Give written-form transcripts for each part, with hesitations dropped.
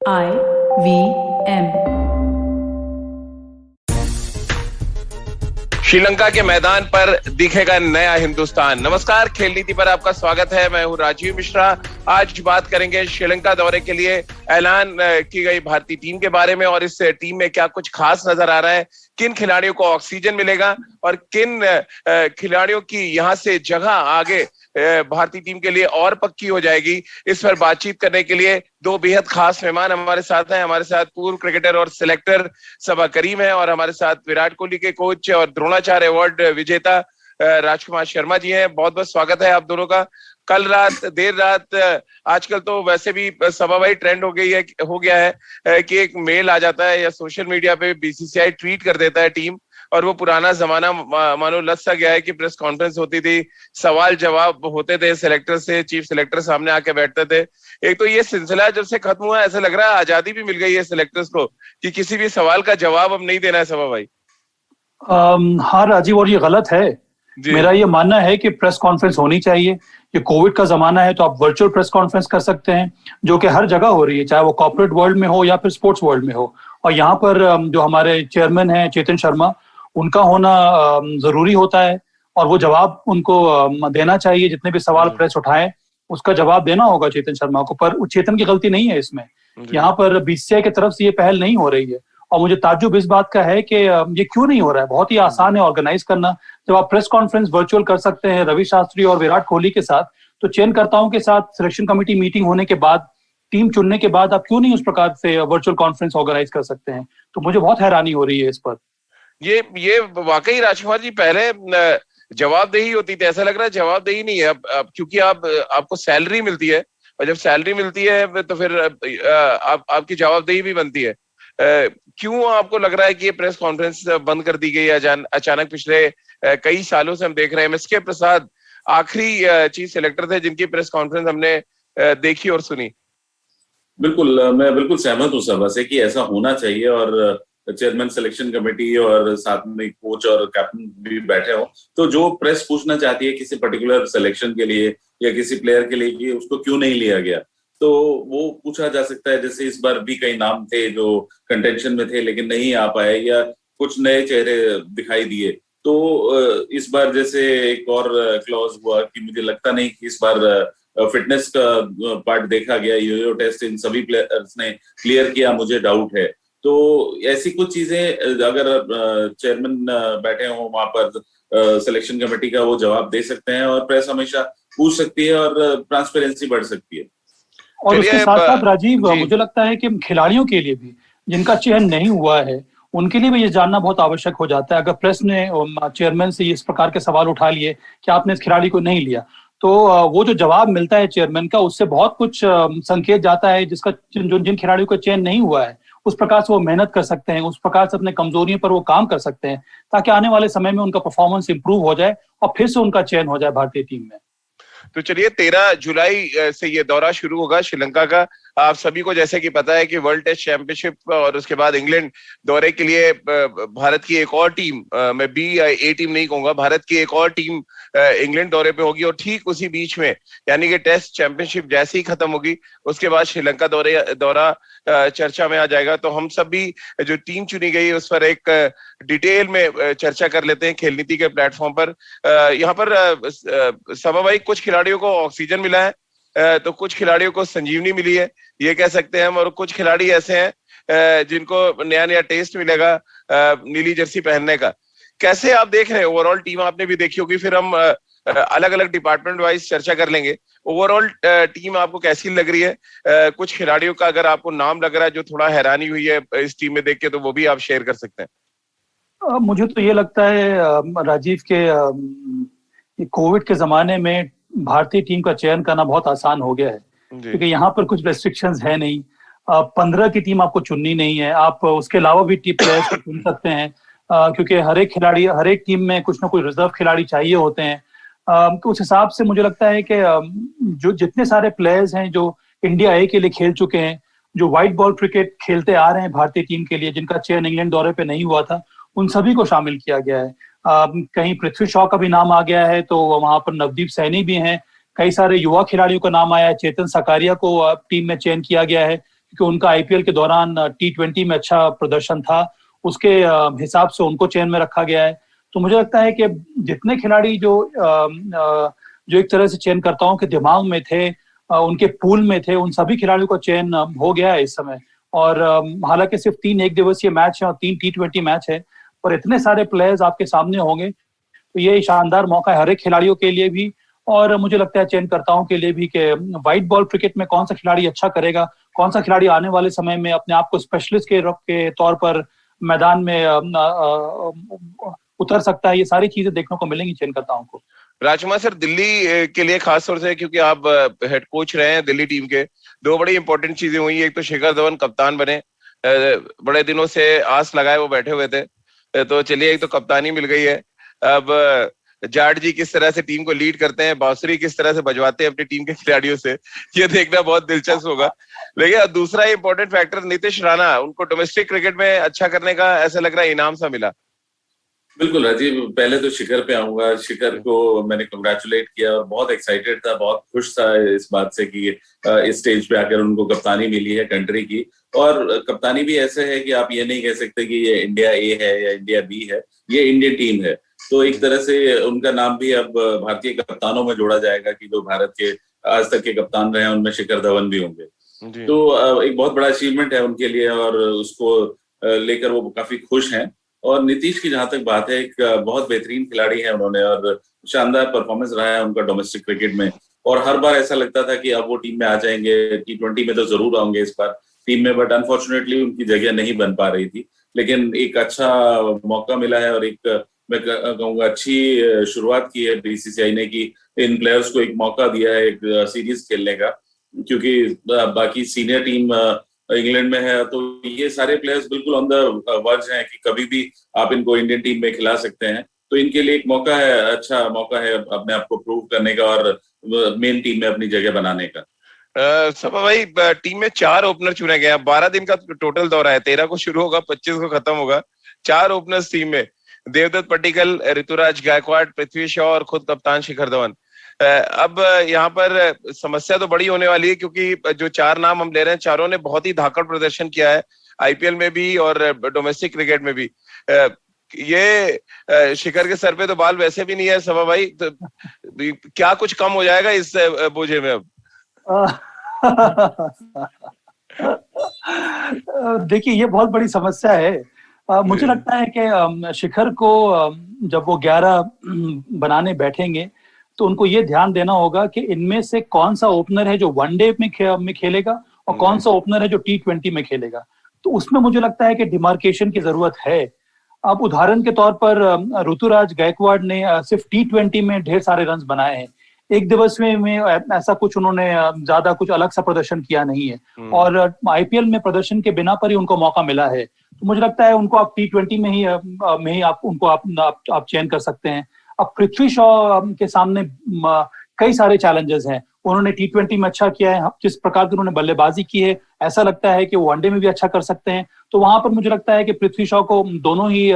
IVM। Sri Lanka के मैदान पर दिखेगा नया हिंदुस्तान। नमस्कार, खेल नीति पर आपका स्वागत है। मैं हूं राजीव मिश्रा। आज बात करेंगे श्रीलंका दौरे के लिए ऐलान की गई भारतीय टीम के बारे में और इस टीम में क्या कुछ खास नजर आ रहा है, किन खिलाड़ियों को ऑक्सीजन मिलेगा और किन खिलाड़ियों की यहां से जगह आगे भारतीय टीम के लिए और पक्की हो जाएगी। इस पर बातचीत करने के लिए दो बेहद खास मेहमान हमारे साथ हैं। हमारे साथ पूर्व क्रिकेटर और सिलेक्टर सबा करीम है और हमारे साथ विराट कोहली के कोच और द्रोणाचार्य अवार्ड विजेता राजकुमार शर्मा जी हैं। बहुत बहुत स्वागत है आप दोनों का। कल रात देर रात आजकल तो वैसे भी सभा भाई ट्रेंड हो गया है कि एक मेल आ जाता है या सोशल मीडिया पे बीसीसीआई ट्वीट कर देता है टीम, और वो पुराना जमाना मानो लग सा गया है कि प्रेस कॉन्फ्रेंस होती थी, सवाल जवाब होते थे, सिलेक्टर से चीफ सिलेक्टर सामने आके बैठते थे। एक तो ये सिलसिला जब से खत्म हुआ ऐसा लग रहा है आजादी भी मिल गई है सिलेक्टर्स को कि किसी भी सवाल का जवाब अब नहीं देना है सभा भाई। हाँ राजीव, और ये गलत है। मेरा ये मानना है कि प्रेस कॉन्फ्रेंस होनी चाहिए। ये कोविड का जमाना है तो आप वर्चुअल प्रेस कॉन्फ्रेंस कर सकते हैं, जो कि हर जगह हो रही है, चाहे वो कॉर्पोरेट वर्ल्ड में हो या फिर स्पोर्ट्स वर्ल्ड में हो। और यहाँ पर जो हमारे चेयरमैन हैं चेतन शर्मा, उनका होना जरूरी होता है और वो जवाब उनको देना चाहिए। जितने भी सवाल प्रेस उठाए उसका जवाब देना होगा चेतन शर्मा को। पर चेतन की गलती नहीं है इसमें। यहाँ पर बीसीसीआई की तरफ से ये पहल नहीं हो रही है और मुझे ताज्जुब इस बात का है कि ये क्यों नहीं हो रहा है। बहुत ही आसान है ऑर्गेनाइज करना। जब आप प्रेस कॉन्फ्रेंस वर्चुअल कर सकते हैं रवि शास्त्री और विराट कोहली के साथ, तो चयनकर्ताओं के साथ सिलेक्शन कमेटी मीटिंग होने के बाद, टीम चुनने के बाद आप क्यों नहीं उस प्रकार से वर्चुअल कॉन्फ्रेंस ऑर्गेनाइज कर सकते हैं। तो मुझे बहुत हैरानी हो रही है इस पर। ये वाकई राजकुमार जी पहले जवाबदेही होती थी, ऐसा लग रहा है जवाबदेही नहीं है अब क्योंकि आपको सैलरी मिलती है और जब सैलरी मिलती है तो फिर आपकी जवाबदेही भी बनती है। क्यों आपको लग रहा है कि ये प्रेस कॉन्फ्रेंस बंद कर दी गई है अचानक? पिछले कई सालों से हम देख रहे हैं। एमएसके प्रसाद आखिरी चीफ सिलेक्टर थे जिनकी प्रेस कॉन्फ्रेंस हमने देखी और सुनी। बिल्कुल, मैं बिल्कुल सहमत हूँ सभा से कि ऐसा होना चाहिए और चेयरमैन सिलेक्शन कमेटी और साथ में कोच और कैप्टन भी बैठे हो, तो जो प्रेस पूछना चाहती है किसी पर्टिकुलर सिलेक्शन के लिए या किसी प्लेयर के लिए कि उसको क्यों नहीं लिया गया, तो वो पूछा जा सकता है। जैसे इस बार भी कई नाम थे जो कंटेंशन में थे लेकिन नहीं आ पाए या कुछ नए चेहरे दिखाई दिए। तो इस बार जैसे एक और क्लॉज हुआ कि मुझे लगता नहीं कि इस बार फिटनेस का पार्ट देखा गया, योयो टेस्ट इन सभी प्लेयर्स ने क्लियर किया, मुझे डाउट है। तो ऐसी कुछ चीजें अगर चेयरमैन बैठे हो वहां पर सिलेक्शन कमेटी का, वो जवाब दे सकते हैं और प्रेस हमेशा पूछ सकती है और ट्रांसपेरेंसी बढ़ सकती है। और उसके साथ साथ राजीव, मुझे लगता है कि खिलाड़ियों के लिए भी जिनका चयन नहीं हुआ है उनके लिए भी ये जानना बहुत आवश्यक हो जाता है। अगर प्रेस ने चेयरमैन से इस प्रकार के सवाल उठा लिए कि आपने इस खिलाड़ी को नहीं लिया, तो वो जो जवाब मिलता है चेयरमैन का, उससे बहुत कुछ संकेत जाता है जिसका जिन खिलाड़ियों का चयन नहीं हुआ है उस प्रकार से वो मेहनत कर सकते हैं, उस प्रकार से अपने कमजोरियों पर वो काम कर सकते हैं ताकि आने वाले समय में उनका परफॉर्मेंस इंप्रूव हो जाए और फिर से उनका चयन हो जाए भारतीय टीम में। तो चलिए 13 जुलाई से ये दौरा शुरू होगा श्रीलंका का। आप सभी को जैसे कि पता है कि वर्ल्ड टेस्ट चैंपियनशिप और उसके बाद इंग्लैंड दौरे के लिए भारत की एक और टीम, मैं बी ए टीम नहीं कहूंगा, भारत की एक और टीम इंग्लैंड दौरे पे होगी और ठीक उसी बीच में यानी कि टेस्ट चैंपियनशिप जैसे ही खत्म होगी उसके बाद श्रीलंका दौरा चर्चा में आ जाएगा। तो हम सब भी जो टीम चुनी गई उस पर एक डिटेल में चर्चा कर लेते हैं खेल नीति के प्लेटफॉर्म पर। यहाँ पर सभा भाई, कुछ खिलाड़ियों को ऑक्सीजन मिला है तो कुछ खिलाड़ियों को संजीवनी मिली है, ये कह सकते हैं हम, और कुछ खिलाड़ी ऐसे हैं जिनको नया नया टेस्ट मिलेगा नीली जर्सी पहनने का। कैसे आप देख रहे हैं ओवरऑल टीम? आपने भी देखी होगी, फिर हम अलग अलग डिपार्टमेंट वाइज चर्चा कर लेंगे। ओवरऑल टीम आपको कैसी लग रही है? कुछ खिलाड़ियों का अगर आपको नाम लग रहा है जो थोड़ा हैरानी हुई है इस टीम में देख के, तो वो भी आप शेयर कर सकते हैं। मुझे तो ये लगता है राजीव के कोविड के जमाने में भारतीय टीम का चयन करना बहुत आसान हो गया है क्योंकि यहाँ पर कुछ रेस्ट्रिक्शंस है नहीं। 15 की टीम आपको चुननी नहीं है, आप उसके अलावा भी टीम प्लेयर्स को चुन सकते हैं क्योंकि हर एक टीम में कुछ ना कुछ रिजर्व खिलाड़ी चाहिए होते हैं। तो उस हिसाब से मुझे लगता है कि जो जितने सारे प्लेयर्स हैं जो इंडिया ए के लिए खेल चुके हैं, जो व्हाइट बॉल क्रिकेट खेलते आ रहे हैं भारतीय टीम के लिए, जिनका चयन इंग्लैंड दौरे पे नहीं हुआ था, उन सभी को शामिल किया गया है। कहीं पृथ्वी शॉ का भी नाम आ गया है तो वहां पर नवदीप सैनी भी हैं। कई सारे युवा खिलाड़ियों का नाम आया है। चेतन सकारिया को टीम में चयन किया गया है क्योंकि उनका आईपीएल के दौरान T20 में अच्छा प्रदर्शन था, उसके हिसाब से उनको चेन में रखा गया है। तो मुझे लगता है कि जितने खिलाड़ी जो एक तरह से चयनकर्ताओं के दिमाग में थे, उनके पूल में थे, उन सभी खिलाड़ियों का चयन हो गया है इस समय। और हालांकि सिर्फ 3 एक दिवसीय मैच है और 3 T20 मैच है, पर इतने सारे प्लेयर्स आपके सामने होंगे, तो ये शानदार मौका है हर एक खिलाड़ियों के लिए भी, और मुझे लगता है चयनकर्ताओं के लिए भी कि व्हाइट बॉल क्रिकेट में कौन सा खिलाड़ी अच्छा करेगा, कौन सा खिलाड़ी आने वाले समय में अपने आप को स्पेशलिस्ट के तौर पर मैदान में उतर सकता है, ये सारी चीजें देखने को मिलेंगी चयनकर्ताओं को। राजकुमार सर, दिल्ली के लिए खास तौर से, क्योंकि आप हेड कोच रहे हैं दिल्ली टीम के, दो बड़ी इंपॉर्टेंट चीजें हुई। एक तो शिखर धवन कप्तान बने, बड़े दिनों से आस लगाए वो बैठे हुए थे, तो चलिए एक तो कप्तानी मिल गई है। अब जाट जी किस तरह से टीम को लीड करते हैं, बांसुरी किस तरह से बजवाते हैं अपनी टीम के खिलाड़ियों से, ये देखना बहुत दिलचस्प होगा। लेकिन दूसरा इंपॉर्टेंट फैक्टर, नीतीश राणा, उनको डोमेस्टिक क्रिकेट में अच्छा करने का ऐसा लग रहा है इनाम सा मिला। बिल्कुल राजीव, पहले तो शिखर पे आऊंगा। शिखर को मैंने कंग्रेचुलेट किया और बहुत एक्साइटेड था, बहुत खुश था इस बात से कि इस स्टेज पे आकर उनको कप्तानी मिली है कंट्री की। और कप्तानी भी ऐसे है कि आप ये नहीं कह सकते कि ये इंडिया ए है या इंडिया बी है, ये इंडियन टीम है। तो एक तरह से उनका नाम भी अब भारतीय कप्तानों में जोड़ा जाएगा कि जो भारत के आज तक के कप्तान रहे हैं उनमें शिखर धवन भी होंगे। तो एक बहुत बड़ा अचीवमेंट है उनके लिए और उसको लेकर वो काफी खुश हैं। और नीतीश की जहां तक बात है, एक बहुत बेहतरीन खिलाड़ी है उन्होंने और शानदार परफॉर्मेंस रहा है उनका डोमेस्टिक क्रिकेट में। और हर बार ऐसा लगता था कि अब वो टीम में आ जाएंगे, T20 में तो जरूर आएंगे इस बार टीम में, बट अनफॉर्चुनेटली उनकी जगह नहीं बन पा रही थी। लेकिन एक अच्छा मौका मिला है और एक मैं कहूँगा अच्छी शुरुआत की है बीसीसीआई ने कि इन प्लेयर्स को एक मौका दिया है एक सीरीज खेलने का, क्योंकि बाकी सीनियर टीम इंग्लैंड में है। तो ये सारे प्लेयर्स बिल्कुल ऑन द वर्ज हैं कि कभी भी आप इनको इंडियन टीम में खिला सकते हैं। तो इनके लिए एक मौका है, अच्छा मौका है अपने आप को प्रूव करने का और मेन टीम में अपनी जगह बनाने का। सपा भाई, टीम में 4 ओपनर चुने गए हैं। 12 दिन का टोटल दौरा है, 13 को शुरू होगा, 25 को खत्म होगा। 4 ओपनर्स टीम में, देवदत्त पट्टिकल, ऋतुराज गायकवाड़, पृथ्वी शॉ और खुद कप्तान शिखर धवन। अब यहाँ पर समस्या तो बड़ी होने वाली है, क्योंकि जो 4 नाम हम ले रहे हैं, चारों ने बहुत ही धाकड़ प्रदर्शन किया है आईपीएल में भी और डोमेस्टिक क्रिकेट में भी। ये शिखर के सर पे तो बाल वैसे भी नहीं है सभा भाई, तो क्या कुछ कम हो जाएगा इस बोझे में अब? देखिए, ये बहुत बड़ी समस्या है। मुझे लगता है कि शिखर को जब वो 11 बनाने बैठेंगे तो उनको ये ध्यान देना होगा कि इनमें से कौन सा ओपनर है जो वनडे में खेलेगा और कौन सा ओपनर है जो T20 में खेलेगा। तो उसमें मुझे लगता है कि डिमार्केशन की जरूरत है। अब उदाहरण के तौर पर ऋतुराज गायकवाड़ ने सिर्फ T20 में ढेर सारे रन बनाए हैं, एक दिवसीय में ऐसा कुछ उन्होंने ज्यादा कुछ अलग सा प्रदर्शन किया नहीं है, और आईपीएल में प्रदर्शन के बिना पर ही उनको मौका मिला है। तो मुझे लगता है उनको आप T20 में ही आप उनको आप चयन कर सकते हैं। अब पृथ्वी शॉ के सामने कई सारे चैलेंजेस हैं। उन्होंने T20 में अच्छा किया है, जिस प्रकार की उन्होंने बल्लेबाजी की है, ऐसा लगता है कि वो वनडे में भी अच्छा कर सकते हैं। तो वहां पर मुझे लगता है कि पृथ्वी शॉ को दोनों ही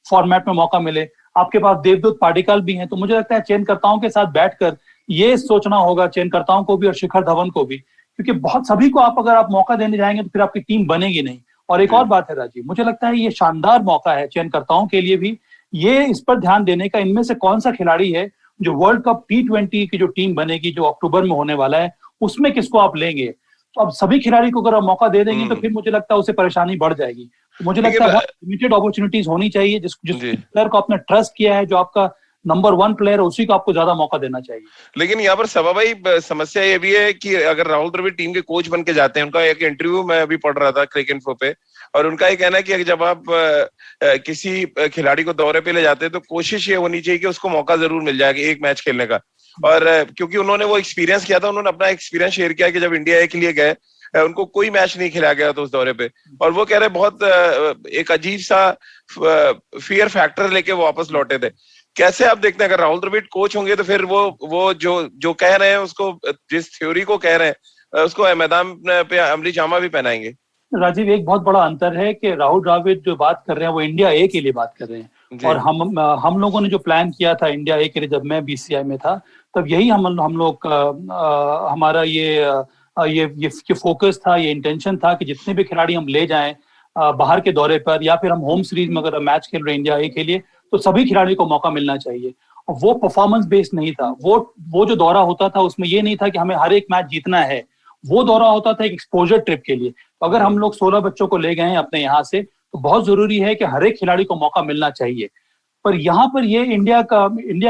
फॉर्मेट में मौका मिले। आपके पास देवदत्त पाडिक्कल भी हैं, तो मुझे लगता है चयनकर्ताओं के साथ बैठकर ये सोचना होगा, चयनकर्ताओं को भी और शिखर धवन को भी, क्योंकि बहुत सभी को अगर आप मौका देने जाएंगे तो फिर आपकी टीम बनेगी नहीं। और एक और बात है राजीव, मुझे लगता है ये शानदार मौका है चयनकर्ताओं के लिए भी, ये इस पर ध्यान देने का इनमें से कौन सा खिलाड़ी है जो वर्ल्ड कप T20 की जो टीम बनेगी, जो अक्टूबर में होने वाला है, उसमें किसको आप लेंगे। तो अब सभी खिलाड़ी को अगर आप मौका दे देंगे तो फिर मुझे लगता है उसे परेशानी बढ़ जाएगी। तो मुझे लगता है बहुत लिमिटेड अपॉर्चुनिटीज होनी चाहिए। जिस प्लेयर को आपने ट्रस्ट किया है, जो आपका नंबर 1 प्लेयर, उसी को आपको ज्यादा मौका देना चाहिए। लेकिन यहाँ पर सभा भाई, समस्या ये भी है कि अगर राहुल द्रविड़ टीम के कोच बन के जाते हैं, उनका एक इंटरव्यू मैं अभी पढ़ रहा था क्रिकेट इन्फो पे, और उनका ये कहना है कि जब आप किसी खिलाड़ी को दौरे पे ले जाते हैं तो कोशिश ये होनी चाहिए कि उसको मौका जरूर मिल जाएगा एक मैच खेलने का। और क्योंकि उन्होंने वो एक्सपीरियंस किया था, उन्होंने अपना एक्सपीरियंस शेयर किया कि जब इंडिया ए के लिए गए, उनको कोई मैच नहीं खिलाया गया था उस दौरे पे, और वो कह रहे बहुत एक अजीब सा फियर फैक्टर लेके वो वापस लौटे थे। कैसे आप देखते हैं, अगर राहुल द्रविड़ कोच होंगे तो फिर वो जो कह रहे हैं, उसको, जिस थ्योरी को कह रहे हैं, उसको मैदान पे अमली जामा भी पहनाएंगे? राजीव, एक बहुत बड़ा अंतर है कि राहुल द्रविड़ जो बात कर रहे हैं वो इंडिया ए के लिए बात कर रहे हैं, और हम लोगों ने जो प्लान किया था इंडिया ए के लिए, जब मैं बीसीसीआई में था, तब यही हम लोग हमारा ये ये फोकस था, ये इंटेंशन था कि जितने भी खिलाड़ी हम ले जाएं बाहर के दौरे पर, या फिर हम होम सीरीज में अगर मैच खेल रहे हैं इंडिया ए के लिए, तो सभी खिलाड़ियों को मौका मिलना चाहिए। वो परफॉर्मेंस बेस्ड नहीं था, वो जो दौरा होता था उसमें ये नहीं था कि हमें हर एक मैच जीतना है, वो दौरा होता था एक एक्सपोजर ट्रिप के लिए। तो अगर हम लोग 16 बच्चों को ले गए हैं अपने यहाँ से, तो बहुत जरूरी है कि हर एक खिलाड़ी को मौका मिलना चाहिए। पर यहाँ पर ये इंडिया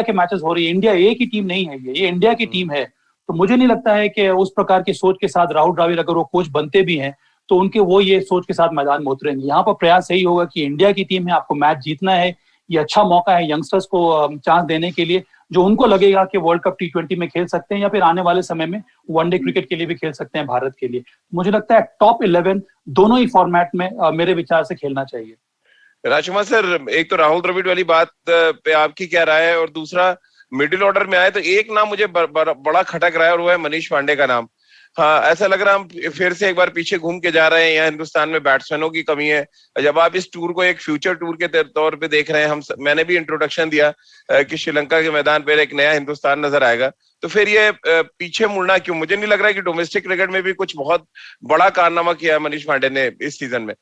के मैचेस हो रही है, इंडिया ए की टीम नहीं है, ये इंडिया की टीम है। तो मुझे नहीं लगता है कि उस प्रकार की सोच के साथ राहुल द्रविड़ अगर वो कोच बनते भी हैं तो उनके वो ये सोच के साथ मैदान में उतरेंगे। यहाँ पर प्रयास यही होगा कि इंडिया की टीम है, आपको मैच जीतना है, ये अच्छा मौका है यंगस्टर्स को चांस देने के लिए, जो उनको लगेगा कि वर्ल्ड कप T20 में खेल सकते हैं या फिर आने वाले समय में वनडे क्रिकेट के लिए भी खेल सकते हैं भारत के लिए। मुझे लगता है टॉप 11 दोनों ही फॉर्मेट में मेरे विचार से खेलना चाहिए। राजकुमार सर, एक तो राहुल द्रविड़ वाली बात पे आपकी क्या राय है, और दूसरा मिडिल ऑर्डर में आए तो एक नाम मुझे बड़ा खटक रहा है और वो है मनीष पांडे का नाम। हाँ, ऐसा लग रहा है हम फिर से एक बार पीछे घूम के जा रहे हैं, यहाँ हिंदुस्तान में बैट्समैनों की कमी है। जब आप इस टूर को एक फ्यूचर टूर के तौर पे देख रहे हैं, मैंने भी इंट्रोडक्शन दिया कि श्रीलंका के मैदान पर एक नया हिंदुस्तान नजर आएगा, तो फिर ये पीछे मुड़ना क्यों? मुझे नहीं लग रहा है कि डोमेस्टिक क्रिकेट में भी कुछ बहुत बड़ा कारनामा किया है मनीष पांडे ने इस सीजन में।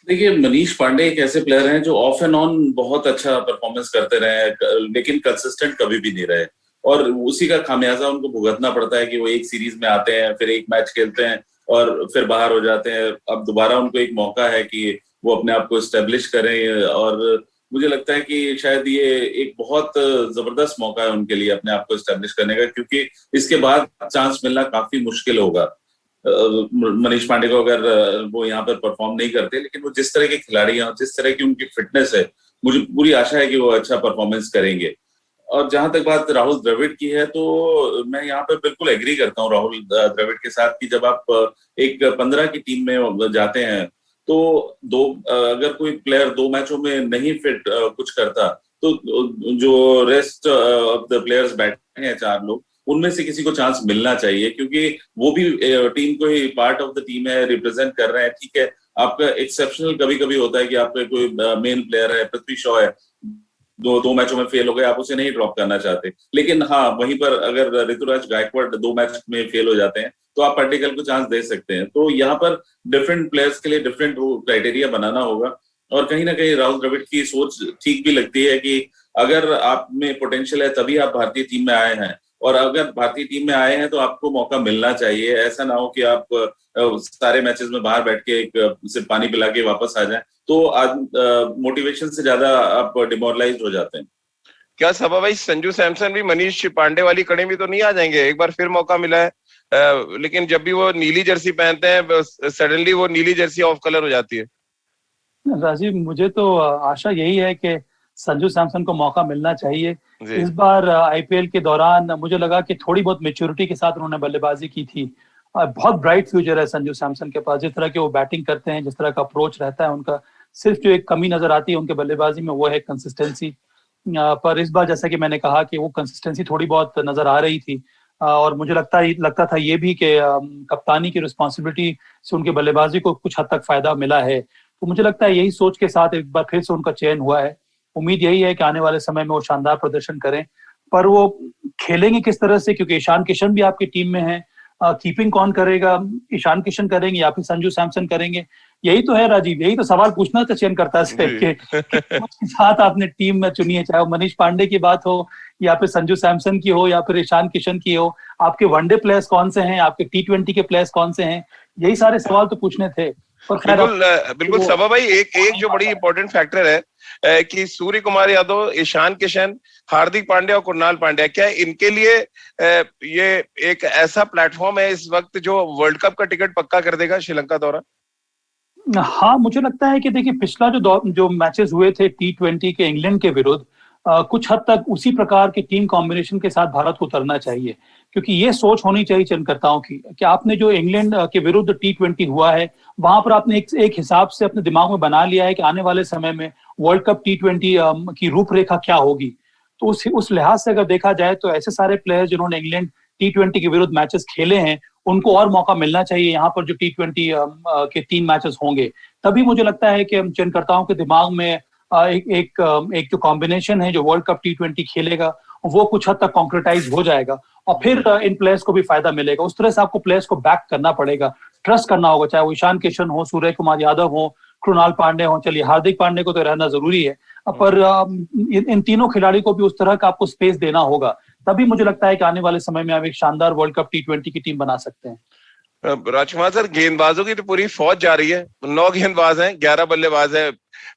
देखिए, मनीष पांडे एक ऐसे प्लेयर हैं जो ऑफ एंड ऑन बहुत अच्छा परफॉर्मेंस करते रहे, लेकिन कंसिस्टेंट कभी भी नहीं रहे, और उसी का खामियाजा उनको भुगतना पड़ता है कि वो एक सीरीज में आते हैं, फिर एक मैच खेलते हैं और फिर बाहर हो जाते हैं। अब दोबारा उनको एक मौका है कि वो अपने आप को एस्टेब्लिश करें, और मुझे लगता है कि शायद ये एक बहुत जबरदस्त मौका है उनके लिए अपने आप को एस्टेब्लिश करने का, क्योंकि इसके बाद चांस मिलना काफी मुश्किल होगा मनीष पांडे को, अगर वो यहाँ पर परफॉर्म नहीं करते। लेकिन वो जिस तरह के खिलाड़ी हैं, जिस तरह की उनकी फिटनेस है, मुझे पूरी आशा है कि वो अच्छा परफॉर्मेंस करेंगे। और जहां तक बात राहुल द्रविड़ की है, तो मैं यहाँ पर बिल्कुल एग्री करता हूँ राहुल द्रविड़ के साथ कि जब आप एक 15 की टीम में जाते हैं, तो अगर कोई प्लेयर 2 मैचों में नहीं फिट कुछ करता, तो जो रेस्ट ऑफ द प्लेयर्स बैठे हैं 4 लोग, उनमें से किसी को चांस मिलना चाहिए, क्योंकि वो भी टीम को ही पार्ट ऑफ द टीम है, रिप्रेजेंट कर रहे हैं। ठीक है, आपका एक्सेप्शनल कभी कभी होता है कि आपका कोई मेन प्लेयर है, पृथ्वी शॉ है, दो मैचों में फेल हो गए, आप उसे नहीं ड्रॉप करना चाहते। लेकिन हाँ, वहीं पर अगर ऋतुराज गायकवाड़ 2 मैच में फेल हो जाते हैं, तो आप पार्टिकल को चांस दे सकते हैं। तो यहाँ पर डिफरेंट प्लेयर्स के लिए डिफरेंट क्राइटेरिया बनाना होगा, और कहीं ना कहीं राहुल द्रविड़ की सोच ठीक भी लगती है कि अगर आप में पोटेंशियल है तभी आप भारतीय टीम में आए हैं, और अगर भारतीय टीम में आए हैं तो आपको मौका मिलना चाहिए। ऐसा ना हो कि आप सारे मैचेस में बाहर बैठ के सिर्फ पानी पिला के वापस आ जाएं, तो आज मोटिवेशन से ज्यादा आप डिमोरलाइज हो जाते हैं। क्या सभा भाई, संजू सैमसन भी मनीष पांडे वाली कड़ी में तो नहीं आ जाएंगे? एक बार फिर मौका मिला है, लेकिन जब भी वो नीली जर्सी पहनते हैं सडनली वो नीली जर्सी ऑफ कलर हो जाती है। राजीव, मुझे तो आशा यही है कि संजू सैमसन को मौका मिलना चाहिए। इस बार आईपीएल के दौरान मुझे लगा कि थोड़ी बहुत मेच्योरिटी के साथ उन्होंने बल्लेबाजी की थी। बहुत ब्राइट फ्यूचर है संजू सैमसन के पास, जिस तरह के वो बैटिंग करते हैं, जिस तरह का अप्रोच रहता है उनका। सिर्फ जो एक कमी नजर आती है उनके बल्लेबाजी में, वो है कंसिस्टेंसी। पर इस बार जैसा कि मैंने कहा कि वो कंसिस्टेंसी थोड़ी बहुत नजर आ रही थी, और मुझे लगता था ये भी कि कप्तानी की रिस्पॉन्सिबिलिटी से उनके बल्लेबाजी को कुछ हद तक फायदा मिला है। तो मुझे लगता है यही सोच के साथ एक बार फिर से उनका चयन हुआ है। उम्मीद यही है कि आने वाले समय में वो शानदार प्रदर्शन करें, पर वो खेलेंगे किस तरह से, क्योंकि ईशान किशन भी आपकी टीम में है। कीपिंग कौन करेगा? ईशान किशन करेंगे या फिर संजू सैमसन करेंगे? यही तो है राजीव, यही तो सवाल पूछना था चयन करता से कि साथ आपने टीम में चुनी है, चाहे वो मनीष पांडे की बात हो या फिर संजू सैमसन की हो या फिर ईशान किशन की हो। आपके वनडे प्लेयर्स कौन से हैं, आपके T20 के प्लेयर्स कौन से हैं? यही सारे सवाल तो पूछने थे। बिल्कुल सभा भाई, एक जो बड़ी इंपॉर्टेंट फैक्टर है कि सूर्य कुमार यादव, ईशान किशन, हार्दिक पांड्या और कुणाल पांड्या, क्या इनके लिए ये एक ऐसा प्लेटफॉर्म है इस वक्त जो वर्ल्ड कप का टिकट पक्का कर देगा श्रीलंका दौरा? हाँ, मुझे लगता है कि देखिए, पिछला जो मैचेस हुए थे T20 के इंग्लैंड के विरुद्ध, कुछ हद तक उसी प्रकार के टीम कॉम्बिनेशन के साथ भारत को उतरना चाहिए, क्योंकि ये सोच होनी चाहिए चयनकर्ताओं की कि आपने जो इंग्लैंड के विरुद्ध T20 हुआ है, वहां पर आपने एक हिसाब से अपने दिमाग में बना लिया है कि आने वाले समय में वर्ल्ड कप T20 की रूपरेखा क्या होगी। तो उस लिहाज से अगर देखा जाए तो ऐसे सारे प्लेयर्स जिन्होंने इंग्लैंड T20 के विरुद्ध मैचेस खेले हैं, उनको और मौका मिलना चाहिए यहाँ पर जो T20 के 3 मैचेस होंगे। तभी मुझे लगता है कि चयनकर्ताओं के दिमाग में एक जो कॉम्बिनेशन है जो वर्ल्ड कप T20 खेलेगा, वो कुछ हद तक कॉन्क्रेटाइज हो जाएगा। और फिर इन प्लेयर्स को भी फायदा मिलेगा। उस तरह से आपको प्लेयर्स को बैक करना पड़ेगा, ट्रस्ट करना होगा, चाहे वो ईशान किशन हो, सूर्य कुमार यादव हो, कृणाल पांडे हो। चलिए हार्दिक पांडे को तो रहना जरूरी है, पर इन तीनों खिलाड़ी को भी उस तरह का आपको स्पेस देना होगा, तभी मुझे लगता है कि आने वाले समय में हम एक शानदार वर्ल्ड कप T20 की टीम बना सकते हैं। राजकुमार सर, गेंदबाजों की तो पूरी फौज जा रही है। 9 गेंदबाज हैं, 11 बल्लेबाज हैं,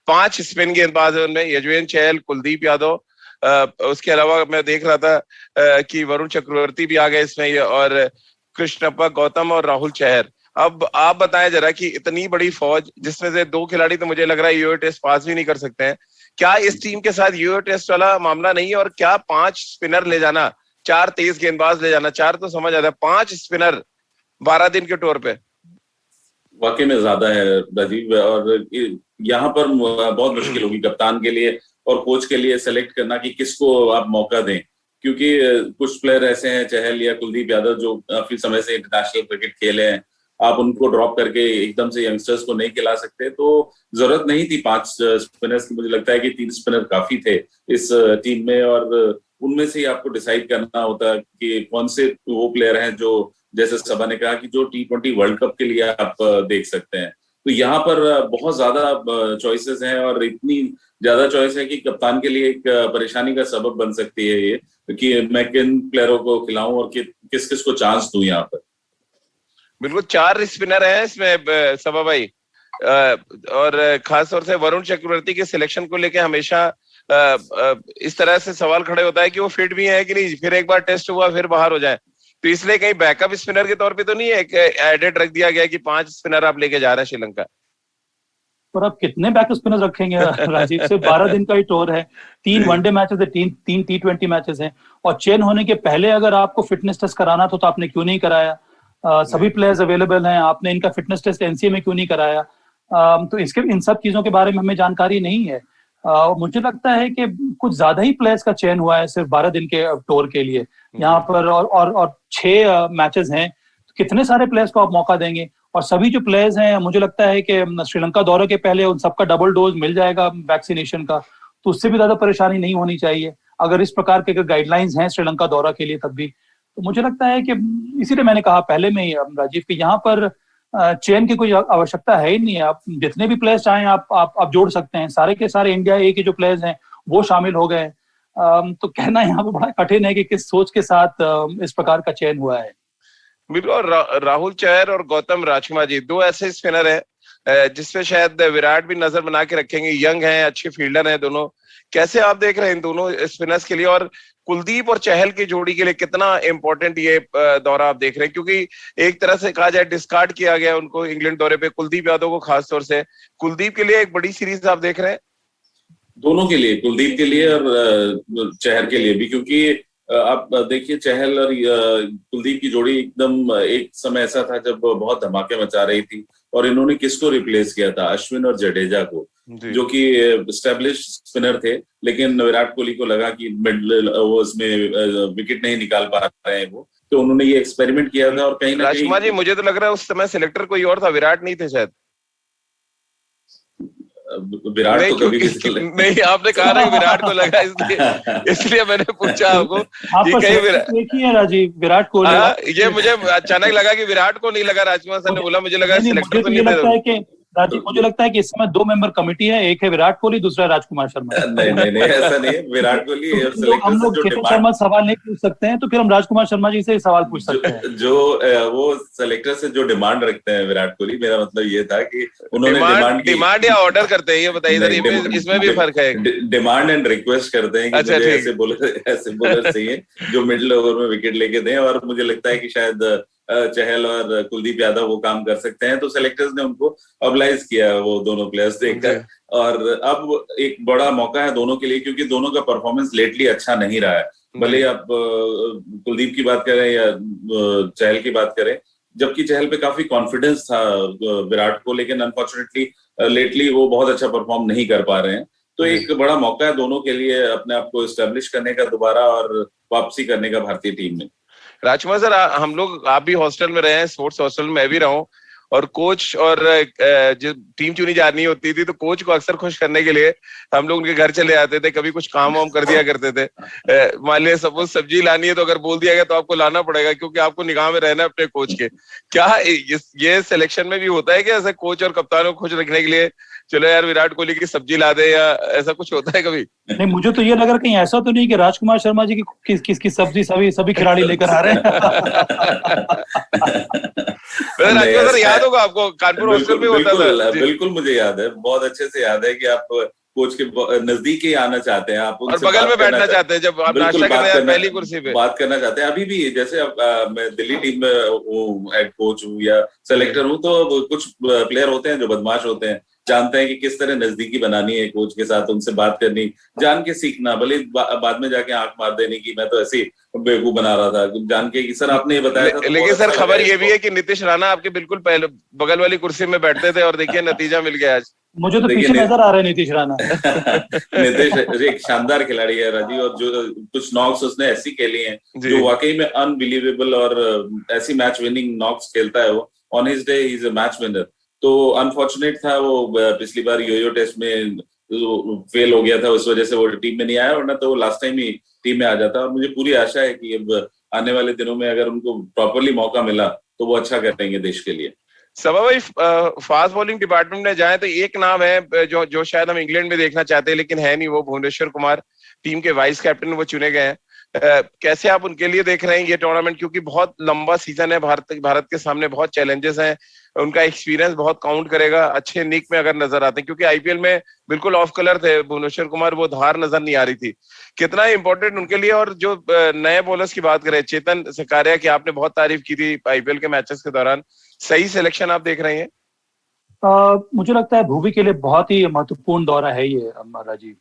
5 स्पिन गेंदबाज हैं, उनमें यजुवेंद्र चहल, कुलदीप यादव, उसके अलावा मैं देख रहा था कि वरुण चक्रवर्ती भी आ गए इसमें, और कृष्णप्पा गौतम और राहुल चहर। अब आप बताएं जरा कि इतनी बड़ी फौज, जिसमें से 2 खिलाड़ी तो मुझे लग रहा है यूए टेस्ट पास भी नहीं कर सकते हैं, क्या इस टीम के साथ यूए टेस्ट वाला मामला नहीं है? और क्या 5 स्पिनर ले जाना, 4 तेज गेंदबाज ले जाना, 4 तो समझ आता है, 5 स्पिनर 12 दिन के टूर पे वाकई में ज्यादा है राजीव। और यहाँ पर बहुत मुश्किल होगी कप्तान के लिए और कोच के लिए सेलेक्ट करना कि किसको आप मौका दें, क्योंकि कुछ प्लेयर ऐसे हैं, चहल या कुलदीप यादव, जो काफी समय से इंटरनेशनल क्रिकेट खेले हैं। आप उनको ड्रॉप करके एकदम से यंगस्टर्स को नहीं खिला सकते, तो जरूरत नहीं थी 5 स्पिनर्स की। मुझे लगता है कि 3 स्पिनर काफी थे इस टीम में, और उनमें से ही आपको डिसाइड करना होता है कि कौन से वो प्लेयर हैं जो, जैसे सबा ने कहा, कि जो T20 वर्ल्ड कप के लिए आप देख सकते हैं। तो यहाँ पर बहुत ज्यादा चॉइसेस हैं, और इतनी ज्यादा चॉइस है कि कप्तान के लिए एक परेशानी का सबब बन सकती है ये, कि मैं किन प्लेयरों को खिलाऊं और किस किस को चांस दूं यहाँ पर। बिल्कुल 4 स्पिनर हैं इसमें सबा भाई, और खासतौर से वरुण चक्रवर्ती के सिलेक्शन को लेके हमेशा इस तरह से सवाल खड़े होता है कि वो फिट भी है कि नहीं, फिर एक बार टेस्ट हुआ फिर बाहर हो जाए। तो इसलिए कहीं बैकअप स्पिनर के तौर पे तो नहीं है, एक एडेड रख दिया गया कि 5 स्पिनर आप लेके जा रहे हैं श्रीलंका? पर आप कितने बैकअप स्पिनर रखेंगे राजीव? से 12 दिन का ही टूर है, 3 वनडे मैचेस है, 3 T20 मैचेस हैं, और चेन होने के पहले अगर आपको फिटनेस टेस्ट कराना तो आपने क्यों नहीं कराया? सभी प्लेयर्स अवेलेबल हैं, आपने इनका फिटनेस टेस्ट एनसीए में क्यों नहीं कराया? तो इसके इन सब चीजों के बारे में हमें जानकारी नहीं है। मुझे लगता है कि कुछ ज्यादा ही प्लेयर्स का चयन हुआ है सिर्फ 12 दिन के टूर के लिए यहाँ पर, और 6 मैचेस हैं, तो कितने सारे प्लेयर्स को आप मौका देंगे? और सभी जो प्लेयर्स हैं, मुझे लगता है कि श्रीलंका दौरे के पहले उन सबका डबल डोज मिल जाएगा वैक्सीनेशन का, तो उससे भी ज्यादा परेशानी नहीं होनी चाहिए अगर इस प्रकार के गाइडलाइंस हैं श्रीलंका दौरा के लिए। तब भी तो मुझे लगता है कि इसीलिए मैंने कहा पहले में ही राजीव कि यहाँ पर चयन की कोई आवश्यकता है ही नहीं है। आप जितने भी प्लेयर्स चाहें आप जोड़ सकते हैं, सारे के सारे इंडिया ए के जो प्लेयर्स हैं वो शामिल हो गए। तो कहना यहाँ पे बड़ा कठिन है कि किस सोच के साथ इस प्रकार का चयन हुआ है। बिल्कुल, राहुल चहर और गौतम राजकुमार जी 2 ऐसे स्पिनर है जिसपे शायद विराट भी नजर बना के रखेंगे। यंग हैं, अच्छे फील्डर हैं दोनों। कैसे आप देख रहे हैं इन दोनों स्पिनर्स के लिए, और कुलदीप और चहल की जोड़ी के लिए कितना इंपॉर्टेंट ये दौरा आप देख रहे हैं? क्योंकि एक तरह से कहा जाए डिस्कार्ड किया गया उनको इंग्लैंड दौरे पे, कुलदीप यादव को खासतौर से। कुलदीप के लिए एक बड़ी सीरीज आप देख रहे हैं? दोनों के लिए, कुलदीप के लिए और चहर के लिए भी, क्योंकि आप देखिए चहल और कुलदीप की जोड़ी एकदम एक समय ऐसा था जब बहुत धमाके मचा रही थी, और इन्होंने किसको रिप्लेस किया था? अश्विन और जडेजा को, जो कि एस्टेब्लिश स्पिनर थे, लेकिन विराट कोहली को लगा कि मिडिल ओवर्स में विकेट नहीं निकाल पा रहे हैं वो, तो उन्होंने ये एक्सपेरिमेंट किया था। और कहीं ना कहीं राजकुमार जी, मुझे तो लग रहा है उस समय सिलेक्टर कोई और था, विराट नहीं थे शायद। विराट नहीं, तो कभी नहीं, आपने कहा ना विराट को लगा, इसलिए मैंने पूछा आपको कि कहीं विराट कोहली। ये मुझे अचानक लगा कि विराट को नहीं लगा। राजकुमार सर ने बोला, मुझे लगा सिलेक्टर तो नहीं थे। राजीव, मुझे लगता है कि इस समय 2 मेंबर कमेटी है, एक है विराट कोहली, दूसरा राजकुमार शर्मा। नहीं ऐसा नहीं है। विराट कोहली हम लोग चेतन शर्मा सवाल नहीं पूछ सकते हैं, तो फिर हम राजकुमार शर्मा जी से सवाल पूछ सकते हैं। जो वो सेलेक्टर से जो डिमांड रखते हैं विराट कोहली, मेरा मतलब ये था कि उन्होंने डिमांड या ऑर्डर करते हैं, ये बताइए, इसमें भी फर्क है। डिमांड एंड रिक्वेस्ट करते हैं कि मुझे ऐसे बॉलर चाहिए जो मिडिल ओवर में विकेट लेके दें, और मुझे लगता है कि शायद चहल और कुलदीप यादव वो काम कर सकते हैं, तो सेलेक्टर्स ने उनको ऑब्लाइज किया वो दोनों प्लेयर्स देखकर। और अब एक बड़ा मौका है दोनों के लिए, क्योंकि दोनों का परफॉर्मेंस लेटली अच्छा नहीं रहा है। भले आप कुलदीप की बात करें या चहल की बात करें, जबकि चहल पे काफी कॉन्फिडेंस था विराट को, लेकिन अनफॉर्चुनेटली लेटली वो बहुत अच्छा परफॉर्म नहीं कर पा रहे हैं। तो एक बड़ा मौका है दोनों के लिए अपने आप को एस्टेब्लिश करने का दोबारा, और वापसी करने का भारतीय टीम में। राजकुमार सर, हम लोग, आप भी हॉस्टल में रहे हैं, स्पोर्ट्स हॉस्टल में मैं भी रहा हूँ, और कोच और जो टीम चुनी जानी होती थी तो कोच को अक्सर खुश करने के लिए हम लोग उनके घर चले जाते थे, कभी कुछ काम वाम कर दिया करते थे। मान लिया सपोज सब्जी लानी है तो अगर बोल दिया गया तो आपको लाना पड़ेगा क्योंकि आपको निगाह में रहना है अपने कोच के। क्या ये सिलेक्शन में भी होता है कि ऐसे कोच और कप्तानों को खुश रखने के लिए चलो यार विराट कोहली की सब्जी ला दे, या ऐसा कुछ होता है कभी? नहीं, मुझे तो ये लग रहा कहीं ऐसा तो नहीं कि राजकुमार शर्मा जी की किसकी सब्जी सभी खिलाड़ी लेकर आ रहे हैं। राजकुमार सर याद होगा आपको, कानपुर हॉस्टल में होता था। बिल्कुल मुझे याद है, बहुत अच्छे से याद है कि आप कोच के नजदीक ही आना चाहते हैं, आप और बगल में बैठना चाहते हैं, जब आप नाश्ता करने हैं पहली कुर्सी पे बात करना चाहते हैं। अभी भी जैसे अब मैं दिल्ली टीम में हूँ, हेड कोच हूँ या सेलेक्टर हूँ, तो कुछ प्लेयर होते हैं जो बदमाश होते हैं, जानते हैं कि किस तरह नजदीकी बनानी है कोच के साथ, उनसे बात करनी, जान के सीखना, भले बाद में जाके आंख मार देने की मैं तो ऐसे ही बेवकूफ बना रहा था, जान के कि सर आपने ये बताया था। लेकिन सर खबर ये भी है कि नीतीश राणा आपके बिल्कुल पहले बगल वाली कुर्सी में बैठते थे और देखिए नतीजा मिल गया आज। मुझे तो पीछे नजर आ रहे हैं नीतीश राणा। नीतीश एक शानदार खिलाड़ी है राजीव, और जो कुछ नॉक्स उसने ऐसी खेली हैं जो वाकई में अनबिलीवेबल, और ऐसी मैच विनिंग नॉक्स खेलता है वो। On his day he is a match winner. तो अनफॉर्चुनेट था वो पिछली बार योयो टेस्ट में फेल हो गया था, उस वजह से वो टीम में नहीं आया, वरना तो वो लास्ट टाइम ही टीम में आ जाता। और मुझे पूरी आशा है कि अब आने वाले दिनों में अगर उनको प्रॉपरली मौका मिला तो वो अच्छा करेंगे देश के लिए। सबा भाई, फास्ट बॉलिंग डिपार्टमेंट में जाए तो एक नाम है जो शायद हम इंग्लैंड में देखना चाहते हैं लेकिन है नहीं, वो भुवनेश्वर कुमार, टीम के वाइस कैप्टन वो चुने गए हैं। कैसे आप उनके लिए देख रहे हैं ये टूर्नामेंट, क्योंकि बहुत लंबा सीजन है, भारत के सामने बहुत चैलेंजेस हैं, उनका एक्सपीरियंस बहुत काउंट करेगा अच्छे निक में अगर नजर आते हैं, क्योंकि आईपीएल में बिल्कुल ऑफ कलर थे भुवनेश्वर कुमार, वो धार नजर नहीं आ रही थी। कितना इंपॉर्टेंट उनके लिए? और जो नए बॉलर्स की बात करें, चेतन सकारिया की आपने बहुत तारीफ की थी आईपीएल के मैचेस के दौरान, सही सिलेक्शन आप देख रहे हैं? मुझे लगता है भुवी के लिए बहुत ही महत्वपूर्ण दौरा है ये राजीव,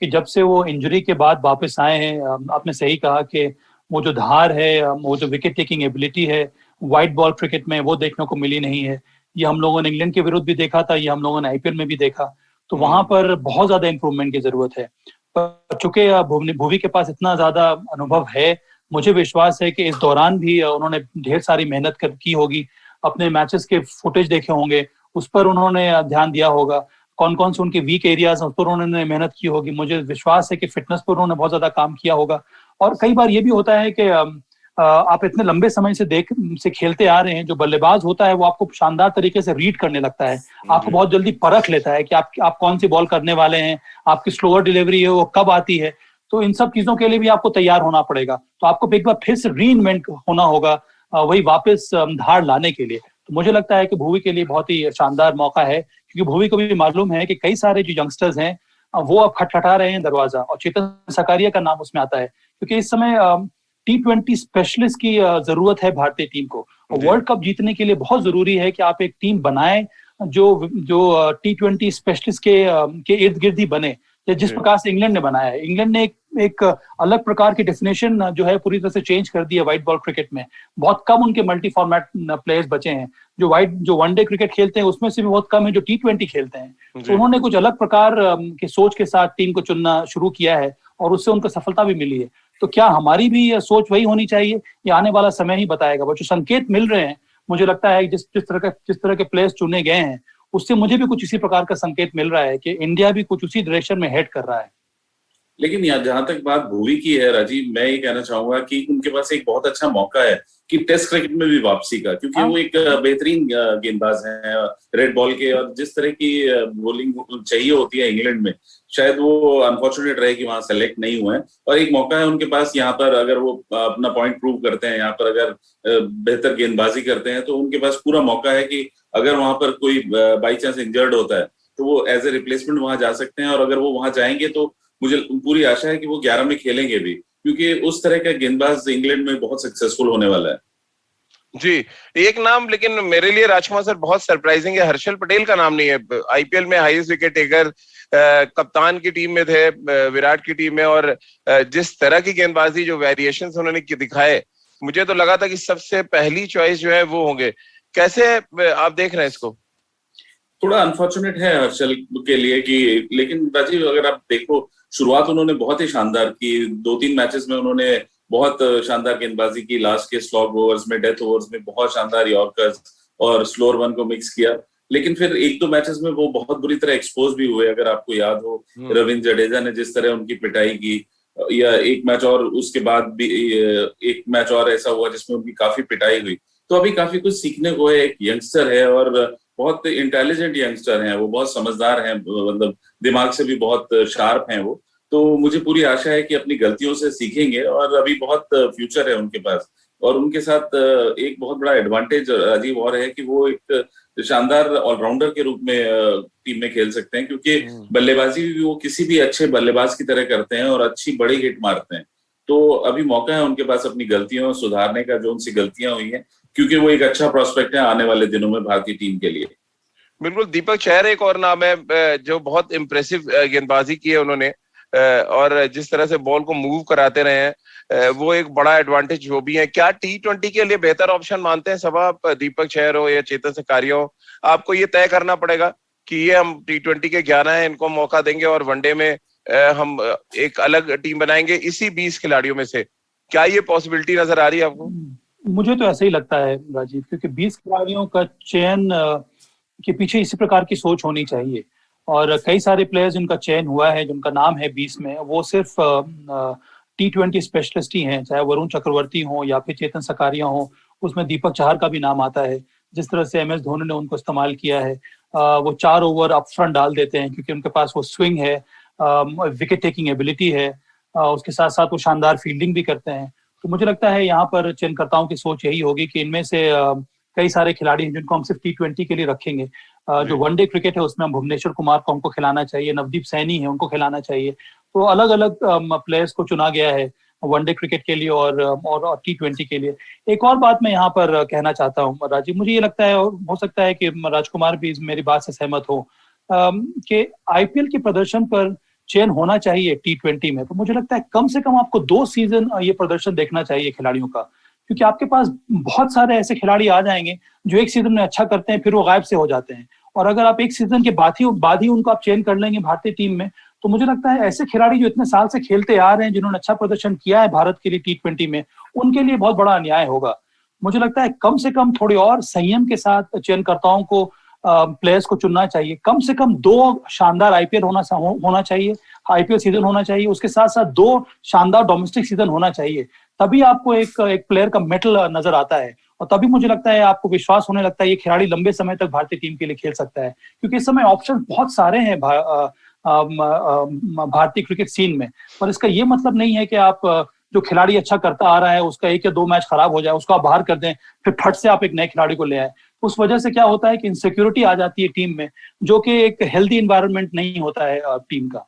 कि जब से वो इंजरी के बाद वापस आए हैं। आपने सही कहा कि वो जो धार है, वो जो विकेट टेकिंग एबिलिटी है व्हाइट बॉल क्रिकेट में, वो देखने को मिली नहीं है। ये हम लोगों ने इंग्लैंड के विरुद्ध भी देखा था, ये हम लोगों ने आईपीएल में भी देखा, तो वहां पर बहुत ज्यादा इंप्रूवमेंट की जरूरत है। पर चूंकि भुवी के पास इतना ज्यादा अनुभव है, मुझे विश्वास है कि इस दौरान भी उन्होंने ढेर सारी मेहनत की होगी, अपने मैचेस के फुटेज देखे होंगे, उस पर उन्होंने ध्यान दिया होगा, कौन कौन से उनके वीक एरियाज हैं उस पर उन्होंने मेहनत की होगी। मुझे विश्वास है कि फिटनेस पर उन्होंने बहुत ज्यादा काम किया होगा। और कई बार ये भी होता है कि आप इतने लंबे समय से खेलते आ रहे हैं, जो बल्लेबाज होता है वो आपको शानदार तरीके से रीड करने लगता है, आपको बहुत जल्दी परख लेता है कि आप कौन सी बॉल करने वाले हैं, आपकी स्लोअर डिलीवरी है वो कब आती है। तो इन सब चीजों के लिए भी आपको तैयार होना पड़ेगा, तो आपको एक बार फिर से रीइन्वेंट होना होगा वही वापस धार लाने के लिए। तो मुझे लगता है कि भुवी के लिए बहुत ही शानदार मौका है, क्योंकि भुवी को भी मालूम है कि कई सारे जो यंगस्टर्स हैं वो अब खटखटा रहे हैं दरवाजा, और चेतन सकारिया का नाम उसमें आता है, क्योंकि इस समय T20 स्पेशलिस्ट की जरूरत है भारतीय टीम को। वर्ल्ड कप जीतने के लिए बहुत जरूरी है कि आप एक टीम बनाएं जो T20 स्पेशलिस्ट के इर्द गिर्द ही बने, जिस प्रकार से इंग्लैंड ने बनाया है। इंग्लैंड ने एक अलग प्रकार की डेफिनेशन जो है पूरी तरह से चेंज कर दी है व्हाइट बॉल क्रिकेट में। बहुत कम उनके मल्टी फॉर्मेट प्लेयर्स बचे हैं जो वनडे क्रिकेट खेलते हैं, उसमें से भी बहुत कम है जो T20 खेलते हैं। तो उन्होंने कुछ अलग प्रकार की सोच के साथ टीम को चुनना शुरू किया है, और उससे उनको सफलता भी मिली है। तो क्या हमारी भी सोच वही होनी चाहिए? ये आने वाला समय ही बताएगा। वो जो संकेत मिल रहे हैं, मुझे लगता है जिस तरह के प्लेयर्स चुने गए हैं, उससे मुझे भी कुछ इसी प्रकार का संकेत मिल रहा है कि इंडिया भी कुछ उसी डायरेक्शन में हेड कर रहा है। लेकिन यहाँ जहां तक बात भुवी की है राजीव, मैं ये कहना चाहूंगा कि उनके पास एक बहुत अच्छा मौका है कि टेस्ट क्रिकेट में भी वापसी का, क्योंकि वो एक बेहतरीन गेंदबाज हैं रेड बॉल के, और जिस तरह की बॉलिंग चाहिए होती है इंग्लैंड में, शायद वो अनफॉर्चुनेट रहे कि वहां सेलेक्ट नहीं हुए। और एक मौका है उनके पास यहाँ पर, अगर वो अपना पॉइंट प्रूव करते हैं, यहाँ पर अगर बेहतर गेंदबाजी करते हैं, तो उनके पास पूरा मौका है कि अगर वहां पर कोई बाई चांस इंजर्ड होता है तो वो एज ए रिप्लेसमेंट वहां जा सकते हैं। और अगर वो वहां जाएंगे तो मुझे पूरी आशा है कि वो 11 में खेलेंगे भी, क्योंकि उस तरह का गेंदबाज इंग्लैंड में बहुत सक्सेसफुल होने वाला है। जी, एक नाम लेकिन मेरे लिए राजकुमार सर बहुत सरप्राइजिंग है, हर्षल पटेल का नाम नहीं है। आईपीएल में हाईएस्ट विकेट टेकर, कप्तान की टीम में थे, विराट की टीम में, और जिस तरह की गेंदबाजी, जो वेरिएशंस उन्होंने दिखाए, मुझे तो लगा था कि सबसे पहली चॉइस जो है वो होंगे। कैसे आप देख रहे हैं इसको? थोड़ा अनफॉर्चुनेट है हर्षल के लिए कि, लेकिन राजीव अगर आप देखो, शुरुआत उन्होंने बहुत ही शानदार की, 2-3 मैचेस में उन्होंने बहुत शानदार गेंदबाजी की, लास्ट के स्लॉग ओवर्स में, डेथ ओवर्स में बहुत शानदार यॉर्कर्स, और स्लोअर वन को मिक्स किया। लेकिन फिर एक दो मैचेस में वो बहुत बुरी तरह एक्सपोज भी हुए। अगर आपको याद हो, रविंद्र जडेजा ने जिस तरह उनकी पिटाई की, या एक मैच और उसके बाद भी एक मैच और ऐसा हुआ जिसमें उनकी काफी पिटाई हुई। तो अभी काफी कुछ सीखने को है। एक यंगस्टर है और बहुत इंटेलिजेंट यंगस्टर हैं वो, बहुत समझदार हैं, मतलब दिमाग से भी बहुत शार्प हैं वो। तो मुझे पूरी आशा है कि अपनी गलतियों से सीखेंगे और अभी बहुत फ्यूचर है उनके पास। और उनके साथ एक बहुत बड़ा एडवांटेज राजीव और है कि वो एक शानदार ऑलराउंडर के रूप में टीम में खेल सकते हैं, क्योंकि बल्लेबाजी भी वो किसी भी अच्छे बल्लेबाज की तरह करते हैं और अच्छी बड़ी हिट मारते हैं। तो अभी मौका है उनके पास अपनी गलतियों सुधारने का, जो उनसे गलतियां हुई हैं, क्योंकि वो एक अच्छा प्रोस्पेक्ट है आने वाले दिनों में भारतीय टीम के लिए। बिल्कुल। दीपक चहर एक और नाम है जो बहुत इम्प्रेसिव गेंदबाजी की है उन्होंने, और जिस तरह से बॉल को मूव कराते रहे हैं, वो एक बड़ा एडवांटेज वो भी है। क्या T20 के लिए बेहतर ऑप्शन मानते हैं सब आप, दीपक चहर हो या चेतन सकारिया हो? आपको ये तय करना पड़ेगा कि ये हम T20 के 11 हैं, इनको मौका देंगे और वनडे में हम एक अलग टीम बनाएंगे इसी 20 खिलाड़ियों में से। क्या ये पॉसिबिलिटी नजर आ रही है आपको? मुझे तो ऐसा ही लगता है राजीव, क्योंकि 20 खिलाड़ियों का चयन के पीछे इसी प्रकार की सोच होनी चाहिए। और कई सारे प्लेयर्स जिनका चयन हुआ है, जिनका नाम है 20 में, वो सिर्फ T20 स्पेशलिस्ट ही हैं, चाहे वरुण चक्रवर्ती हो या फिर चेतन सकारिया हो। उसमें दीपक चहर का भी नाम आता है। जिस तरह से MS धोनी ने उनको इस्तेमाल किया है, वो 4 ओवर अप फ्रंट डाल देते हैं क्योंकि उनके पास वो स्विंग है, विकेट टेकिंग एबिलिटी है, उसके साथ साथ वो शानदार फील्डिंग भी करते हैं। तो मुझे लगता है यहाँ पर चयनकर्ताओं की सोच यही होगी कि इनमें से कई सारे खिलाड़ी हैं जिनको हम सिर्फ T20 के लिए रखेंगे। जो वनडे क्रिकेट है उसमें हम भुवनेश्वर कुमार को हमको खिलाना चाहिए, नवदीप सैनी है उनको खिलाना चाहिए। तो अलग अलग प्लेयर्स को चुना गया है वनडे क्रिकेट के लिए और T20 के लिए। एक और बात मैं यहाँ पर कहना चाहता हूँ राजीव, मुझे ये लगता है, और हो सकता है कि राजकुमार भी मेरी बात से सहमत हो, कि IPL के प्रदर्शन पर चयन होना चाहिए T20 में। तो मुझे लगता है कम से कम आपको 2 सीजन ये प्रदर्शन देखना चाहिए खिलाड़ियों का, क्योंकि आपके पास बहुत सारे ऐसे खिलाड़ी आ जाएंगे जो एक सीजन में अच्छा करते हैं, फिर वो गायब से हो जाते हैं। और अगर आप एक सीजन के बाद ही उनको आप चयन कर लेंगे भारतीय टीम में, तो मुझे लगता है ऐसे खिलाड़ी जो इतने साल से खेलते आ रहे हैं, जिन्होंने अच्छा प्रदर्शन किया है भारत के लिए T20 में, उनके लिए बहुत बड़ा अन्याय होगा। मुझे लगता है कम से कम थोड़ी और संयम के साथ चयनकर्ताओं को प्लेयर्स को चुनना चाहिए। कम से कम 2 शानदार IPL होना चाहिए, IPL सीजन होना चाहिए, उसके साथ साथ 2 शानदार डोमेस्टिक सीजन होना चाहिए। तभी आपको एक प्लेयर का मेटल नजर आता है, और तभी मुझे लगता है आपको विश्वास होने लगता है ये खिलाड़ी लंबे समय तक भारतीय टीम के लिए खेल सकता है। क्योंकि इस समय ऑप्शन बहुत सारे हैं भारतीय क्रिकेट सीन में। पर इसका ये मतलब नहीं है कि आप जो खिलाड़ी अच्छा करता आ रहा है उसका 1 या 2 मैच खराब हो जाए, उसको आप बाहर कर दें, फिर फट से आप एक नए खिलाड़ी को ले आए। उस वजह से क्या होता है कि इनसिक्योरिटी आ जाती है टीम में, जो कि एक हेल्दी एनवायरनमेंट नहीं होता है टीम का।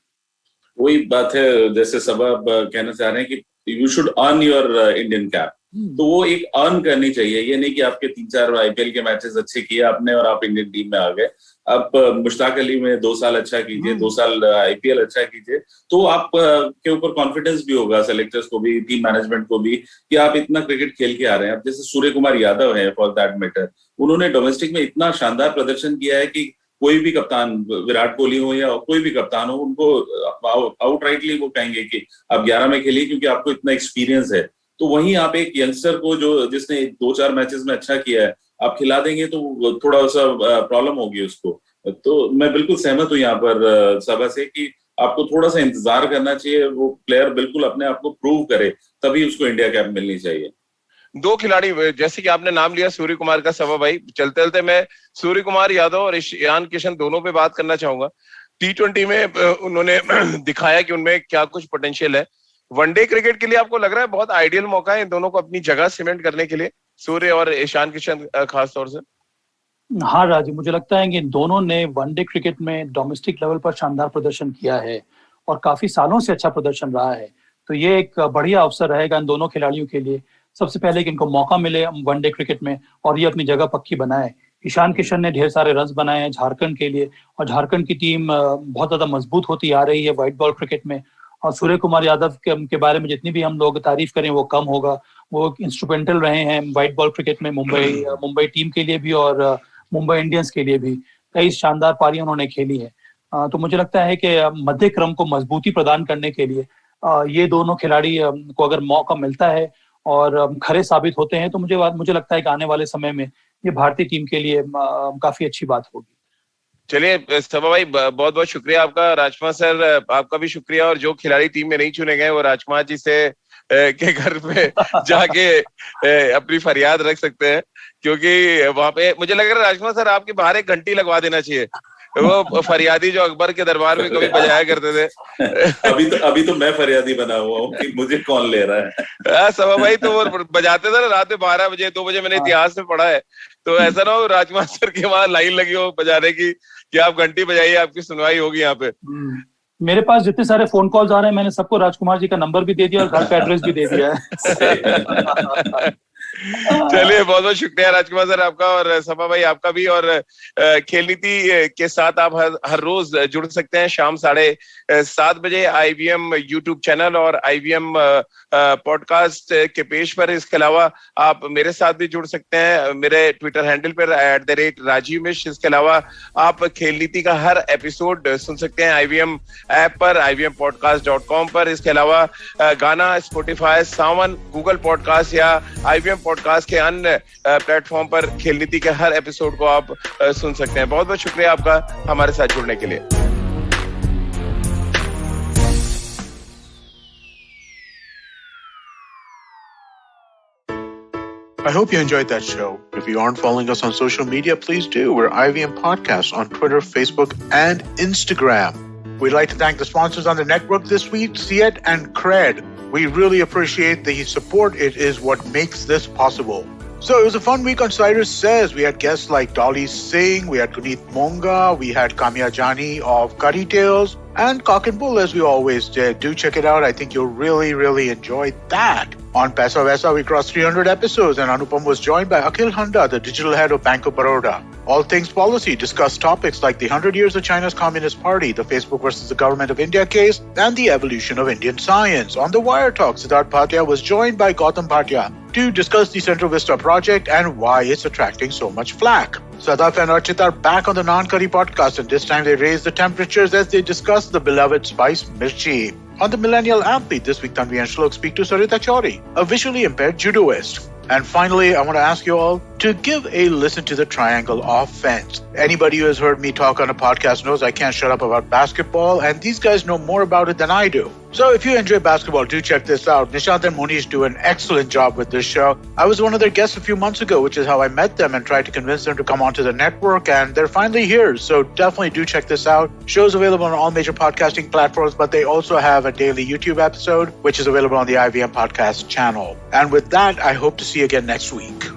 वही बात है, जैसे सब आप कहना चाह रहे हैं कि you should earn your Indian cap. तो वो एक अर्न करनी चाहिए। ये नहीं कि आपके 3-4 IPL के मैचेस अच्छे किए आपने और आप इंडियन टीम में आ गए। आप मुश्ताक अली में 2 साल अच्छा कीजिए, 2 साल IPL अच्छा कीजिए, तो आप के ऊपर कॉन्फिडेंस भी होगा, सेलेक्टर्स को भी, टीम मैनेजमेंट को भी, कि आप इतना क्रिकेट खेल के आ रहे हैं। अब जैसे सूर्य कुमार यादव है फॉर दैट मैटर, उन्होंने डोमेस्टिक में इतना शानदार प्रदर्शन किया है कि कोई भी कप्तान, विराट कोहली हो या कोई भी कप्तान हो, उनको आउटराइटली वो कहेंगे कि आप 11 में खेलिए क्योंकि आपको इतना एक्सपीरियंस है। तो वहीं आप एक यंगस्टर को जिसने 2-4 मैचेस में अच्छा किया है, आप खिला देंगे तो थोड़ा सा प्रॉब्लम होगी उसको। तो मैं बिल्कुल सहमत हूँ यहाँ पर सभा से कि आपको थोड़ा सा इंतजार करना चाहिए। वो प्लेयर बिल्कुल अपने आप को प्रूव करे, तभी उसको इंडिया कैप मिलनी चाहिए। 2 खिलाड़ी जैसे कि आपने नाम लिया सूर्य कुमार का, सभा भाई, चलते चलते मैं सूर्य कुमार यादव और ईशान किशन दोनों पे बात करना चाहूंगा। T20 में उन्होंने दिखाया कि उनमें क्या कुछ पोटेंशियल है। वनडे क्रिकेट के लिए आपको लग रहा है बहुत आइडियल मौका है इन दोनों को अपनी जगह सीमेंट करने के लिए, सूर्य और ईशान किशन खास तौर से? हाँ राजीव, मुझे लगता है कि इन दोनों ने वनडे क्रिकेट में डोमेस्टिक लेवल पर शानदार प्रदर्शन किया है और काफी सालों से अच्छा प्रदर्शन रहा है। तो ये एक बढ़िया अवसर रहेगा इन दोनों खिलाड़ियों के लिए, सबसे पहले कि इनको मौका मिले वनडे क्रिकेट में और ये अपनी जगह पक्की बनाए। ईशान किशन ने ढेर सारे रन बनाए हैं झारखंड के लिए, और झारखंड की टीम बहुत ज्यादा मजबूत होती आ रही है व्हाइट बॉल क्रिकेट में। और सूर्य कुमार यादव के बारे में जितनी भी हम लोग तारीफ करें वो कम होगा। वो इंस्ट्रूमेंटल रहे हैं व्हाइट बॉल क्रिकेट में, मुंबई टीम के लिए भी और मुंबई इंडियंस के लिए भी कई शानदार पारियां उन्होंने खेली है। तो मुझे लगता है कि मध्य क्रम को मजबूती प्रदान करने के लिए ये दोनों खिलाड़ी को अगर मौका मिलता है और खरे साबित होते हैं, तो मुझे लगता है कि आने वाले समय में ये भारतीय टीम के लिए काफी अच्छी बात होगी। चलिए सभा भाई, बहुत बहुत शुक्रिया आपका। राजकुमार सर, आपका भी शुक्रिया। और जो खिलाड़ी टीम में नहीं चुने गए वो राजकुमार जी से के घर पे जाके अपनी फरियाद रख सकते हैं, क्योंकि वहां पे मुझे लग रहा है राजकुमार सर आपके बाहर एक घंटी लगवा देना चाहिए, वो फरियादी जो अकबर के दरबार में कभी बजाया करते थे। अभी तो मैं फरियादी बना हुआ हूँ कि मुझे कौन ले रहा है। सभा भाई तो वो बजाते थे ना रात में 12 बजे 2 बजे, मैंने इतिहास में पढ़ा है। तो ऐसा ना हो राजकुमार सर के वहां लाइन लगी हो बजाने की कि आप घंटी बजाइए, आपकी सुनवाई होगी यहाँ पे। मेरे पास जितने सारे फोन कॉल्स आ रहे हैं, मैंने सबको राजकुमार जी का नंबर भी दे दिया और घर का एड्रेस भी दे दिया है। चलिए बहुत बहुत शुक्रिया राजकुमार सर आपका, और सभा भाई आपका भी। और खेल नीति के साथ आप हर रोज जुड़ सकते हैं शाम 7:30 बजे IVM यूट्यूब चैनल और IVM पॉडकास्ट के पेज पर। इसके अलावा आप मेरे साथ भी जुड़ सकते हैं मेरे ट्विटर हैंडल पर @राजीव मिश्र। इसके अलावा आप खेल नीति का हर एपिसोड सुन सकते हैं IVM ऐप पर, IVMpodcast.com पर। इसके अलावा गाना, स्पॉटिफाई, सावन, गूगल पॉडकास्ट या IVM पॉडकास्ट के अन्य प्लेटफॉर्म पर खेल नीति के हर एपिसोड को आप सुन सकते हैं। बहुत बहुत शुक्रिया आपका हमारे साथ जुड़ने के लिए। I hope you enjoyed that show. If you aren't following us on social media, please do. We're IVM Podcasts on Twitter, Facebook, and Instagram. We'd like to thank the sponsors on the network this week, Siet and Cred. We really appreciate the support. It is what makes this possible. So it was a fun week on Cider Says. We had guests like Dolly Singh, we had Guneet Monga, we had Kamya Jani of Curry Tales, and Cock and Bull as we always did. Do check it out. I think you'll really enjoy that. On Paisa Vaisa, we crossed 300 episodes and Anupam was joined by Akhil Handa, the digital head of Bank of Baroda. All Things Policy discussed topics like the 100 years of China's Communist Party, the Facebook versus the Government of India case, and the evolution of Indian science. On the Wire Talk, Siddharth Bhatia was joined by Gautam Bhatia to discuss the Central Vista project and why it's attracting so much flack. Sadaf and Archit are back on the Non-Curry podcast, and this time they raise the temperatures as they discuss the beloved spice mirchi. On the Millennial Athlete, this week Tanvi and Shlok speak to Sarita Chauri, a visually impaired judoist. And finally, I want to ask you all to give a listen to the Triangle Offense. Anybody who has heard me talk on a podcast knows I can't shut up about basketball, and these guys know more about it than I do. So if you enjoy basketball, do check this out. Nishant and Monish do an excellent job with this show. I was one of their guests a few months ago, which is how I met them and tried to convince them to come onto the network, and they're finally here. So definitely do check this out. Show's available on all major podcasting platforms, but they also have a daily YouTube episode, which is available on the IVM Podcast channel. And with that, I hope to see you again next week.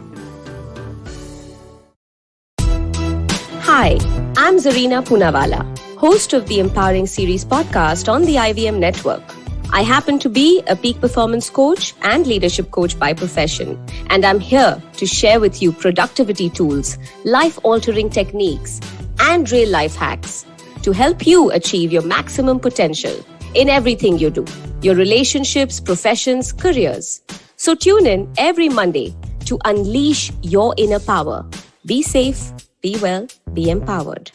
Hi, I'm Zarina Poonawalla, host of the Empowering Series podcast on the IVM network. I happen to be a peak performance coach and leadership coach by profession, and I'm here to share with you productivity tools, life-altering techniques, and real-life hacks to help you achieve your maximum potential in everything you do, your relationships, professions, careers. So tune in every Monday to unleash your inner power. Be safe, be well, be empowered.